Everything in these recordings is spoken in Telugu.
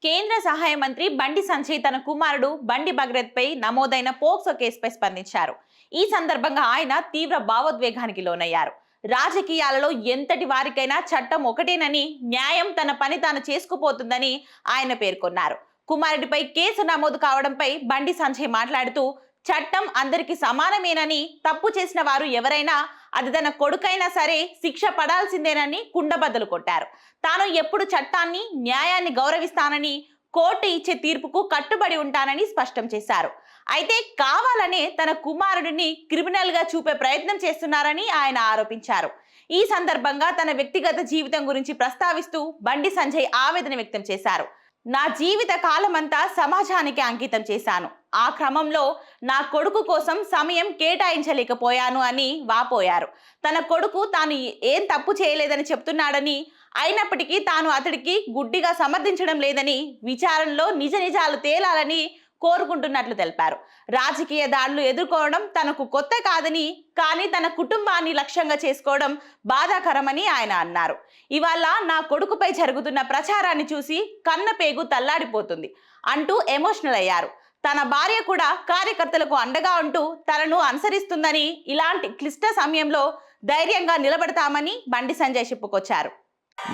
కేంద్ర సహాయ మంత్రి బండి సంజయ్ తన కుమారుడు బండి భగరత్ పై నమోదైన పోక్సో కేసుపై స్పందించారు. ఈ సందర్భంగా ఆయన తీవ్ర భావోద్వేగానికి లోనయ్యారు. రాజకీయాలలో ఎంతటి వారికైనా చట్టం ఒకటేనని, న్యాయం తన పని తాను చేసుకుపోతుందని ఆయన పేర్కొన్నారు. కుమారుడిపై కేసు నమోదు కావడంపై బండి సంజయ్ మాట్లాడుతూ, చట్టం అందరికీ సమానమేనని, తప్పు చేసిన వారు ఎవరైనా, అది తన కొడుకైనా సరే శిక్ష పడాల్సిందేనని కుండబద్దలు కొట్టారు. తాను ఎప్పుడు చట్టాన్ని, న్యాయాన్ని గౌరవిస్తానని, కోర్టు ఇచ్చే తీర్పుకు కట్టుబడి ఉంటానని స్పష్టం చేశారు. అయితే కావాలనే తన కుమారుడిని క్రిమినల్ గా చూపే ప్రయత్నం చేస్తున్నారని ఆయన ఆరోపించారు. ఈ సందర్భంగా తన వ్యక్తిగత జీవితం గురించి ప్రస్తావిస్తూ బండి సంజయ్ ఆవేదన వ్యక్తం చేశారు. నా జీవిత కాలమంతా సమాజానికి అంకితం చేశాను. ఆ క్రమంలో నా కొడుకు కోసం సమయం కేటాయించలేకపోయాను అని వాపోయారు. తన కొడుకు తాను ఏం తప్పు చేయలేదని చెప్తున్నాడని, అయినప్పటికీ తాను అతడికి గుడ్డిగా సమర్థించడం లేదని, విచారణలో నిజ నిజాలు తేలాలని కోరుకుంటున్నట్లు తెలిపారు. రాజకీయ దాడులు ఎదుర్కోవడం తనకు కొత్త కాదని, కానీ తన కుటుంబాన్ని లక్ష్యంగా చేసుకోవడం బాధాకరమని ఆయన అన్నారు. ఇవాళ నా కొడుకుపై జరుగుతున్న ప్రచారాన్ని చూసి కన్నపేగు తల్లాడిపోతుంది అంటూ ఎమోషనల్ అయ్యారు. తన భార్య కూడా కార్యకర్తలకు అండగా ఉంటూ తనను అనుసరిస్తుందని, ఇలాంటి క్లిష్ట సమయంలో ధైర్యంగా నిలబడతామని బండి సంజయ్ చెప్పుకొచ్చారు.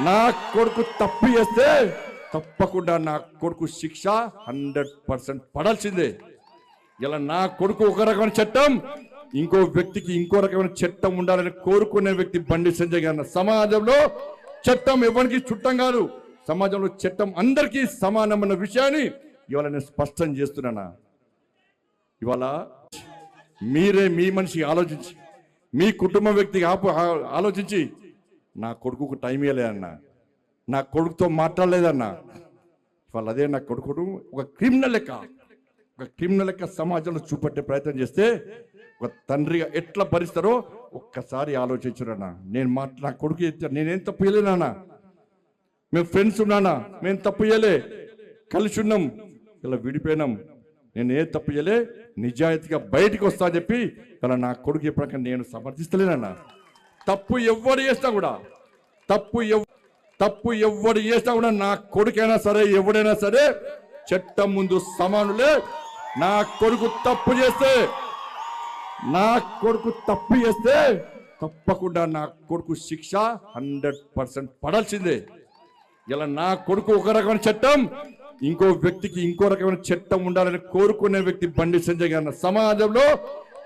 నా కొడుకు తప్పు చేస్తే తప్పకుండా నా కొడుకు శిక్ష 100% పడాల్సిందే. ఇలా నా కొడుకు ఒక రకమైన చట్టం, ఇంకో వ్యక్తికి ఇంకో రకమైన చట్టం ఉండాలని కోరుకునే వ్యక్తి బండి సంజయ్ గారు. సమాజంలో చట్టం ఎవరికి చుట్టం కాదు, సమాజంలో చట్టం అందరికీ సమానమైన విషయాన్ని ఇవాళ నేను స్పష్టం చేస్తున్నానా. ఇవాళ మీరే మీ మనిషి ఆలోచించి, మీ కుటుంబ వ్యక్తికి ఆలోచించి, నా కొడుకుకు టైం ఇవ్వలేదన్నా, నా కొడుకుతో మాట్లాడలేదన్నా, ఇవాళ అదే నా కొడుకును ఒక క్రిమినల్ లెక్క సమాజంలో చూపెట్టే ప్రయత్నం చేస్తే ఒక తండ్రిగా ఎట్లా భరిస్తారో ఒక్కసారి ఆలోచించురన్నా. నా కొడుకు నేనేం తప్పు చేయలేనా, మేము ఫ్రెండ్స్ ఉన్నానా, మేము తప్పు చేయలే, కలిసి ఉన్నాం, ఇలా విడిపోయినాం, నేను ఏ తప్పు చేయలే, నిజాయితీగా బయటికి వస్తా అని చెప్పి ఇలా నా కొడుకు ఎప్పటికీ నేను సమర్థిస్తలేనన్నా. తప్పు ఎవరు చేసినా కూడా, తప్పు ఎవరు చేసినా కూడా నా కొడుకైనా సరే ఎవడైనా సరే చట్టం ముందు సమానులే. నా కొడుకు తప్పు చేస్తే తప్పకుండా నా కొడుకు శిక్ష 100% పడాల్సిందే. ఇలా నా కొడుకు ఒక రకమైన చట్టం, ఇంకో వ్యక్తికి ఇంకో రకమైన చట్టం ఉండాలని కోరుకునే వ్యక్తి బండి సంజయ్ గారు. సమాజంలో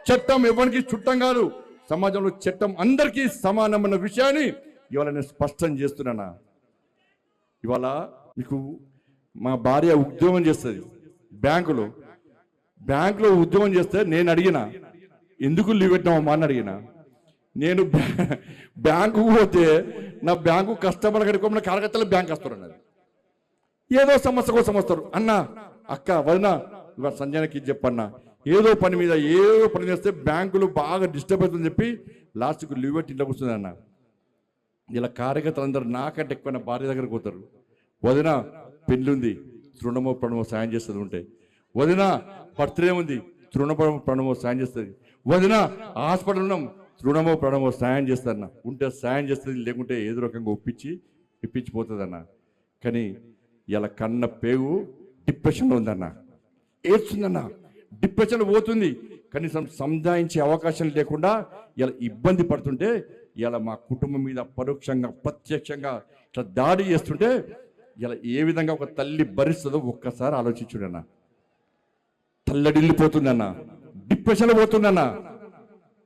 చట్టం ఎవరికి చుట్టం కాదు, సమాజంలో చట్టం అందరికీ సమానమైన విషయాన్ని ఇవాళ నేను స్పష్టం చేస్తున్నానా. ఇవాళ మీకు మా భార్య ఉద్యోగం చేస్తుంది బ్యాంకులో ఉద్యోగం చేస్తే నేను అడిగిన, ఎందుకు లీవ్ పెట్టినామమ్మా అని అడిగిన. నేను బ్యాంకుకు పోతే నా బ్యాంకు కస్టమర్ కడుకోమని కార్యకర్తలు బ్యాంక్ వస్తారు అన్నది. ఏదో సమస్య కోసం వస్తారు. అన్న, అక్క, వదిన, ఇవాళ సంజయ్కి చెప్పన్నా, ఏదో పని చేస్తే బ్యాంకులు బాగా డిస్టర్బ్ అవుతుందని చెప్పి లాస్ట్కు లీవ్ పెట్టి ఇంట్లో కూర్చుంది అన్న. ఇలా కార్యకర్తలు అందరూ నాకంటే ఎక్కువ భార్య దగ్గరకు పోతారు. వదిన పెళ్ళుంది, తృణమో ప్రణమో సాయం చేస్తుంది ఉంటే, వదిన బర్త్డే ఉంది, ప్రణమో సాయం చేస్తుంది, వదిన హాస్పిటల్ ఉన్నాం, తృణమో ప్రణమో సాయం చేస్తారన్న. ఉంటే సాయం చేస్తుంది, లేకుంటే ఏదో రకంగా ఇప్పించిపోతుంది అన్న. కానీ ఇలా కన్న పేగు డిప్రెషన్లో ఉందన్న, ఏడ్చుందన్న, డిప్రెషన్ పోతుంది, కనీసం సంధాయించే అవకాశం లేకుండా ఇలా ఇబ్బంది పడుతుంటే, ఇలా మా కుటుంబం మీద పరోక్షంగా ప్రత్యక్షంగా ఇట్లా దాడి చేస్తుంటే ఇలా ఏ విధంగా ఒక తల్లి భరిస్తుందో ఒక్కసారి ఆలోచించుడన్నా. తల్లడిల్లిపోతుందన్న, డిప్రెషన్లో పోతుందన్న.